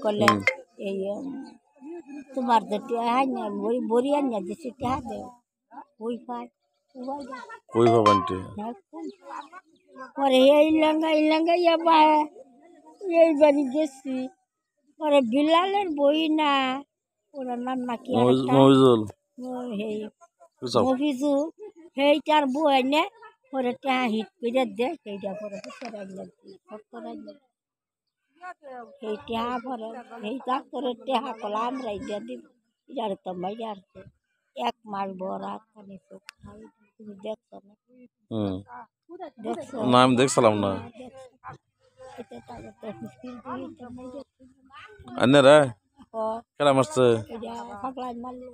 কলে এই তোমার যে ওই বড়ি আনিয়া দিছে টেহা দেও ওই পায় কই ভাবান্টি পরে এই লেঙ্গা ইয়া পায় এই বাড়ি গেছি পরে বিলালের বই না ওরা নাম নাকি মহিজুল মফিজু সেইটার বই নে পরে টেহা হিট করে দে সেইটা পরে সেই টেহা পরে সেই ডাক্তারে টেহা কলা আমরাই দিয়ে দিব ইয়ার তো মাইরে আসছে 1 মাস বড় খালি চোখ খাই তুমি দেখছো না দেখছো না আমি দেখছিলাম না আন্নারা কেন মারছে পাগলাই মারলো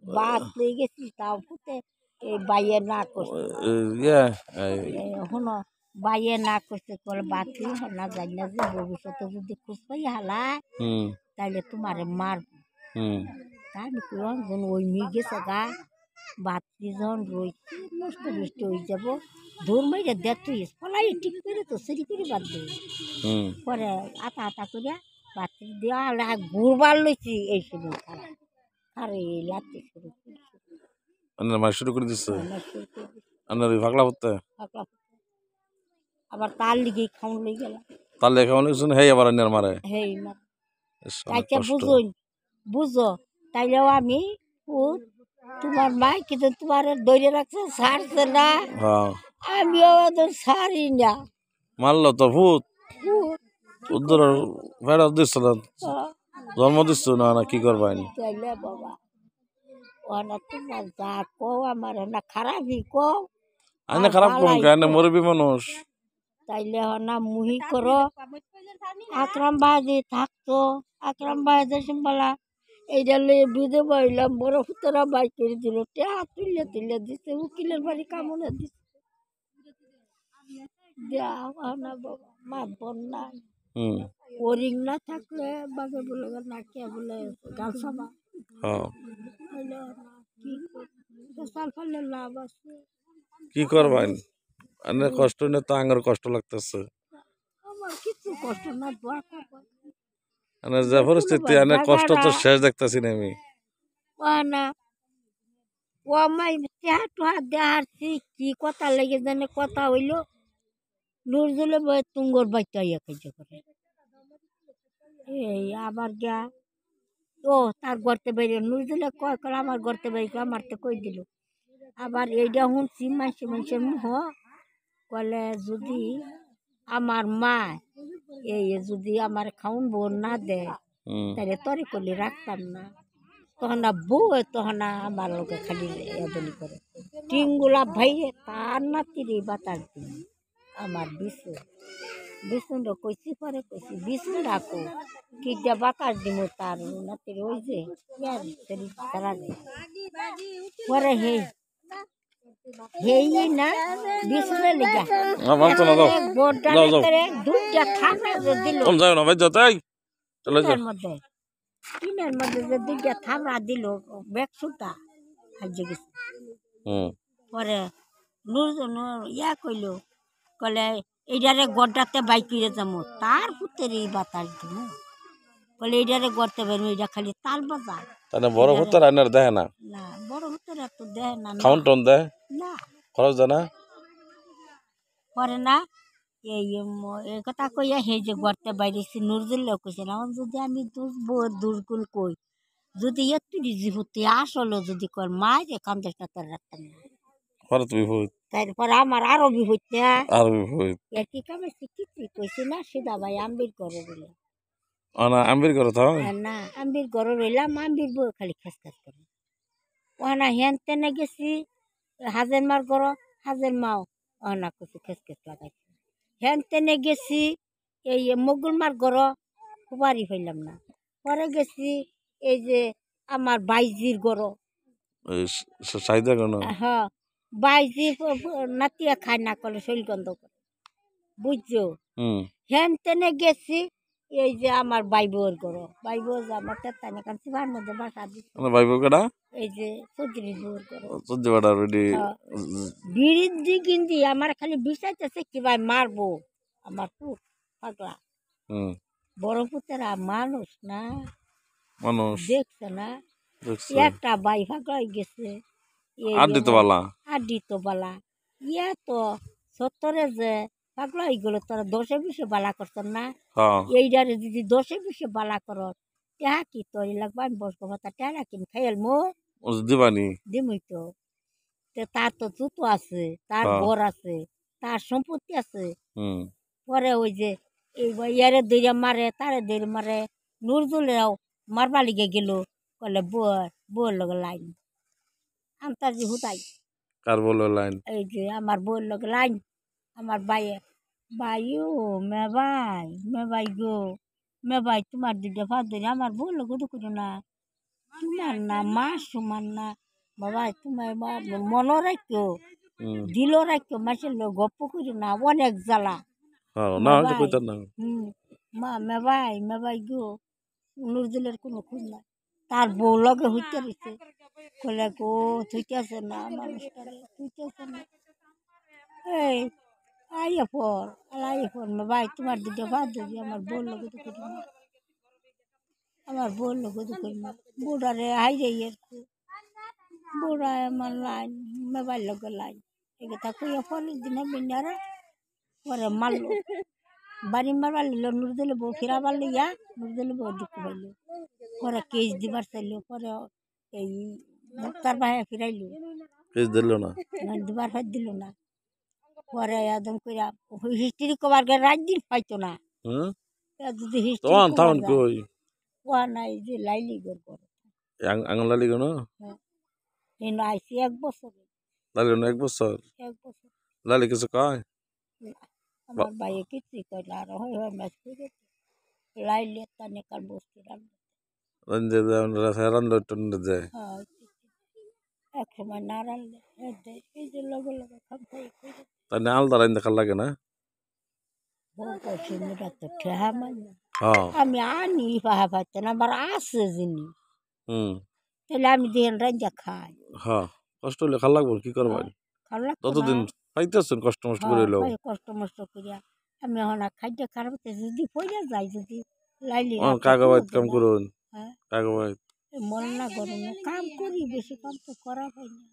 বাদ লই গেছি তাও ফুটে এই বাইয়ে না করছে শুনো বাইয়ে না করছে বলে বাতি না জানি না যে ভবিষ্যতে যদি খুঁজ পাই হালায় তাহলে তোমারে মারব তাই আমি কখন ওই মেয়ে গেছে গা বাতি যখন রয়েছে নষ্ট নষ্ট হয়ে যাব দৌড় মাইরে দেখ তুই পলাই ঠিক করে তো সেরি করে বাদ দে পরে আতা করে বাতি দেওয়া হলে ঘুরবার লইছি এই সময় খারাপ আর এই লাগতে শুরু মার শুরু করে দিচ্ছে আপনার ভাগলা হতে আবার তার লিগে খাউন লই গেলাম তার লেখা অনেক শুনে হেই আবার আন্নার মারে হেই না তাইতে বুঝুন বুঝো তাইলেও আমি তোমার মা কিন্তু তোমার দৌড়ে রাখছে ছাড়ছে না আমিও ওদের ছাড়ি না মারলো তো ভূত উদ্ধার ভেড়া দিচ্ছ না জন্ম দিচ্ছ না না কি করবেন তাইলে বাবা ওনা তোমার যা কও আমার না খারাপই কও আইনা খারাপ কোন কেন মরবি মানুষ তাইলে না মুহি করো আকরাম বাজে থাকতো আকরাম বাজে সিম্বলা এইটা লইয়ে বিধে বইলাম বড় হুতরা বাই করে দিল টেহা তুলে দিচ্ছে উকিলের বাড়ি কামড়ে দিচ্ছে দেওয়া না বাবা মা বন্যা ওরিং না থাকলে বাগে বলে না কে বলে গাল সাবা লাভ আছে কি করবেন আনের কষ্ট না তো আঙ্গার কষ্ট লাগতেছে আমার কিছু কষ্ট না আনের যে পরিস্থিতি আনের কষ্ট তো শেষ দেখতেছি না আমি না ও মাই টেহা দেহারছি কি কথা লেগে জানে কথা হইলো নুরজুলে তুঙ্গর বাইতে আইয়া খাইতে করে এই আবার গা ও তার গড়তে বাইরে নুরজুলে কয় করে আমার গড়তে বাইরে আমার তো কই দিল আবার এইটা শুনছি মাসে মুহ কলে যদি আমার মা এই যদি আমার খাউন বোন না দেয় তাহলে তরে করলে রাখতাম না তখন না বউ তখন না আমার লোকে খালি বলি করে টিংগুলা ভাইয়ে তার নাতিরে বাতাস দিন আমার বিষ্ণু কইছি পরে কইছি বিষ্ণু ডাকো কি যে বাতাস দিব তার নাতির ওই যে তারা পরে হেই না বিষ্ণু লেগা দুইটা থামড়া দিল টিনের মধ্যে যে দুইটা থামড়া দিল বেকসুটা হাজে গেছে পরে ইয়া কইল কলে এইটারে গড়াতে বাইকিরে যাবো তার পুতের এই বাতাস দিব বলে এইটারে গড়তে পারবো এটা খালি তাল বাজার তাহলে বড় হুতর আইনার দেয় না না বড় হুতর এত দেয় না খাউন টন দেয় না খরচ দেয় না পরে না এই কথা কইয়া হে যে গড়তে বাইরেছি নুরজুল্লাহ কইছে না যদি আমি দুর্গুণ কই যদি একটু জীবতে আসলো যদি কর মায় যে কান্দেশটা তার রাখতাম না তারপর আমার আরো বিভূত কি কামে শিখছি কইছি না সিধা ভাই আম্বির ঘরে রইলাম আম্বির ঘরে না আম্বির ঘরে রইলাম আম্বির বউ খালি খেস করে ওনা হেন তেনে গেছি হাজের মার ঘর হাজের মাও ওনা কইছি খেস লাগাইছে হেন তেনে গেছি এই মগুল মার ঘর খুবারি হইলাম না পরে গেছি এই যে আমার বাইজির ঘর হ্যাঁ বাইজি নাতিয়া খায় না করলে শরীর গন্ধ করে বুঝছো হেন তেনে গেছি এই যে আমার বাইবর করো বাইবর আমার তেতানি কান সিবার মধ্যে বাসা দিচ্ছে এই যে চৌধুরী বউর করো বিড়ির দিক কিন্তু আমার খালি বিষাইতেছে কি ভাই মারবো আমার পুত পাগলা বড় পুতেরা মানুষ না, মানুষ দেখছে না, দেখছে একটা বাই ফাঁকা হয়ে গেছে। এই আর দিতে পারলা আড্ডি তো বালা ইয়া তো সত্তরে যে পাগলা হয়ে গেল, তোরা 10-20 বালা করতেন না, হ্যাঁ এইটারে যদি 10-20 বালা কর টেহা কি তোর লাগবে, আমি বসবো কথা টেহা কিন খাইল মো ও দিবানি দিমই তো। তার তো জুতো আছে, তার হ্যাঁ ঘর আছে, তার সম্পত্তি আছে। হুম পরে ওই যে এই ইয়ারে দইরা মারে, তারে দইরা মারে, নুরজুলেও মারবা লিগে গেল, কলে বউয়ের লগে লাইন আনতার যে হুতাই। কার বললো লাইন এই যে আমার বউয়ের লগে লাইন, আমার বাইয়ে বাইও মে ভাই গো, মে ভাই তোমার দুইটা ভাত ধরে আমার বউয়ের লগে তো করো না, তোমার না মা সমান না, বাবা তোমার মনও রাখো হুম দিলও রাখো, মাসের লোক গপ্প করো না, অনেক জ্বালা। হ্যাঁ না হয়তো কইতার না মা মে ভাই গো, নুরজুলের কোনো খুঁজ নাই, তার বউ লগে হইতে রয়েছে, কলে গো থুইতেছে না মানুষটারে, থুইতেছে না। এই আইয়ে পর মে ভাই তোমার দুটো ভাত দিবি, আমার বউর লগে তো করি না, আমার বউর লগে তো করি না, বুড়ারে হাইরে বুড়া আমার লাইন মে ভাই লগে লাইন, এই কথা কইয়া পরের দিনে বিনারা পরে মারলো, বাড়ি মারবার লিল, নুরদুলে বউ ফিরাবার লিয়া, নুরদুলে বউ দুঃখ পাইল, পরে কেস দিবার চাইল, পরে এই মুক্তার ভাইয়া ফিরাইল, কেস দিল না দিবার ফাই দিল না। পরে একদম কইরা হিস্ট্রি কবার গে রাত দিন পাইতো না, হুম যদি হিস্ট্রি তখন কবার থাউন যায় কই ওয়া নাই যে লাইলি গর করে। আঙুল লালি কেন এই আইসি 1 বছর, লালি কেন 1 বছর 1 বছর লালি কিছু কয় আমার ভাইয়ে কিছুই কই না, আর হয় ম্যাচ করে লাইলে তানে কার বস্তু রান্না। রঞ্জে রান্না টন যায় হ্যাঁ, এক সময় না রানলে এই যে লগে লগে খাম খাই করে তাই না আলাদা রান্না খাল লাগে না বউ কইছে মেয়েটা তো ঠেহা মানে হ্যাঁ আমি আনি পাহা পাইতে না, আমার আছে জিনিস, হুম তাহলে আমি দিন রাঞ্জা খাই, হ্যাঁ কষ্ট হলে খাল লাগবো কি করবেন খারাপ লাগতো না। ততদিন পাইতেছেন কষ্ট মষ্ট করে হ্যাঁ, এলো ভাই কষ্ট মষ্ট করিয়া আমি এখন খাদ্য খারাপ হতে যদি পড়ে যাই, যদি লাইলি কাগবাদ কাম করুন হ্যাঁ কাগবাদ মন না করুন কাম করি, বেশি কাম তো করা হয় না,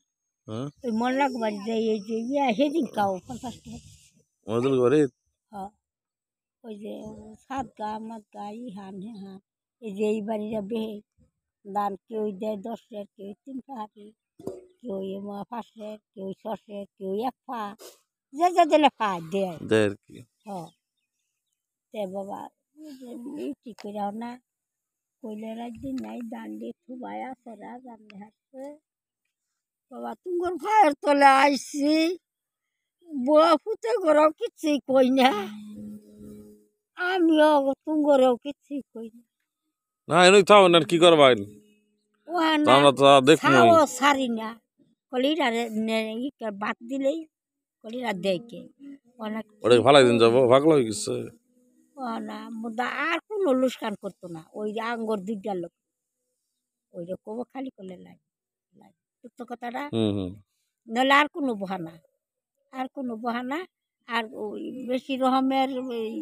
হ্যাঁ ওই মন লাগবার যাই এই যে ইয়া হেদিন কাও 50 টাকা। মজুল করে হ্যাঁ, ওই যে সাত গা মাত গা ইহান হ্যাঁ, এই যে এই বাড়িরা বেহে দান কেউ দেয় 10 টাকা, কেউ 3 টাকা, কেউ 5 টাকা, কেউ 6 টাকা, কেউ 1 পা, যে যা দিলে পা দেয়। দেয় কি হ্যাঁ, তে বাবা ঠিক করে না কইলে রাত দিন নাই দান দিয়ে থুবাই আছে রান্নে হাসছে, বাবা তুঙ্গর ভাইয়ের তলে আইসি, বুয়া ফুতে ঘরেও কিছুই কই না, আমিও তুঙ্গরেও কিছুই কই না, না এনে থাও না কি করবেন ওহানা আমরা তো দেখবো ছাও সারি না, কলিরা বাদ দিলেই কলিরা দেখে অনেক ওটা ভালো দিন যাবো ভাগলো হয়ে গেছে ওহানা মুদা আর কোনো লুস্কান করতো না, ওই যে আঙ্গর দুইটা লোক ওই রকম খালি করলে লাগে সত্য কথাটা, হুম নাহলে আর কোনো বহানা, আর কোনো বহানা, আর ওই বেশি রকমের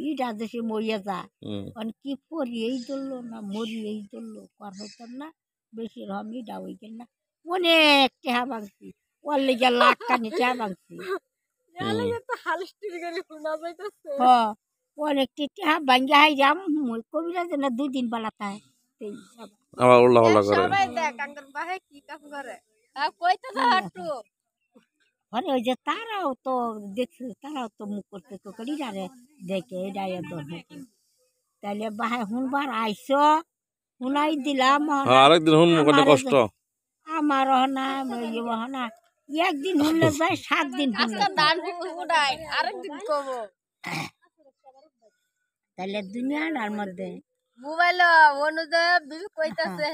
ইটা দেশে মরিয়া যা হুম মানে কি পরি এই ধরলো না মরি এই ধরলো কর হইতাম না, বেশি রকম ইটা হয়ে গেল না, অনেক টেহা ভাঙছি, ওর লেগে লাখ টানি টেহা ভাঙছি, হ্যাঁ অনেকটি টেহা ভাঙ্গে হাই যাম কবিরা যেন 2 দিন বেলাতায় আবার উল্লা পাল্লা করে মানে ওই যে তারাও তো দেখছে, তারাও তো মুখ করতে তো কলিরা রে দেখে এটাই দরকার, তাহলে বাহায় শুনবার আইস শুনাই দিলাম হ্যাঁ আরেকদিন শুনবো কত কষ্ট আমার হনা হনা একদিন শুনলে যায় 7 দিন তাহলে দুনিয়ার মধ্যে মোবাইল অনুযায়ী কইতাছে